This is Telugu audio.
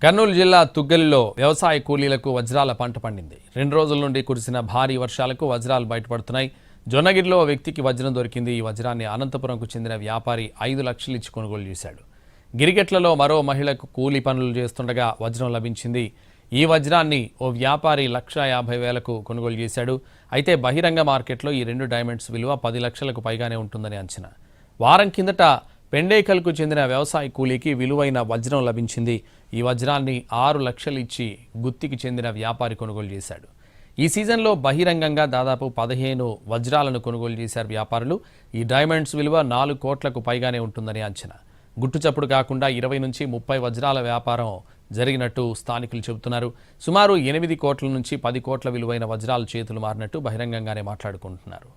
కర్నూలు జిల్లా తుగ్గలిలో వ్యవసాయ కూలీలకు వజ్రాల పంట పండింది. 2 రోజుల నుండి కురిసిన భారీ వర్షాలకు వజ్రాలు బయటపడుతున్నాయి. జొన్నగిరిలో ఓ వ్యక్తికి వజ్రం దొరికింది. ఈ వజ్రాన్ని అనంతపురంకు చెందిన వ్యాపారి 5 లక్షలు ఇచ్చి కొనుగోలు చేశాడు. గిరిగెట్లలో మరో మహిళకు కూలీ పనులు చేస్తుండగా వజ్రం లభించింది. ఈ వజ్రాన్ని ఓ వ్యాపారి 1,50,000కు కొనుగోలు చేశాడు. అయితే బహిరంగ మార్కెట్లో ఈ 2 డైమండ్స్ విలువ 10 లక్షలకు పైగానే ఉంటుందని అంచనా. వారం కిందట పెండేకల్కు చెందిన వ్యవసాయ కూలీకి విలువైన వజ్రం లభించింది. ఈ వజ్రాన్ని 6 లక్షలు ఇచ్చి గుత్తికి చెందిన వ్యాపారి కొనుగోలు చేశాడు. ఈ సీజన్లో బహిరంగంగా దాదాపు 15 వజ్రాలను కొనుగోలు చేశారు వ్యాపారులు. ఈ డైమండ్స్ విలువ 4 కోట్లకు పైగానే ఉంటుందని అంచనా. గుట్టుచప్పుడు కాకుండా 20 నుంచి 30 వజ్రాల వ్యాపారం జరిగినట్టు స్థానికులు చెబుతున్నారు. సుమారు 8 కోట్ల నుంచి 10 కోట్ల విలువైన వజ్రాలు చేతులు మారినట్టు బహిరంగంగానే మాట్లాడుకుంటున్నారు.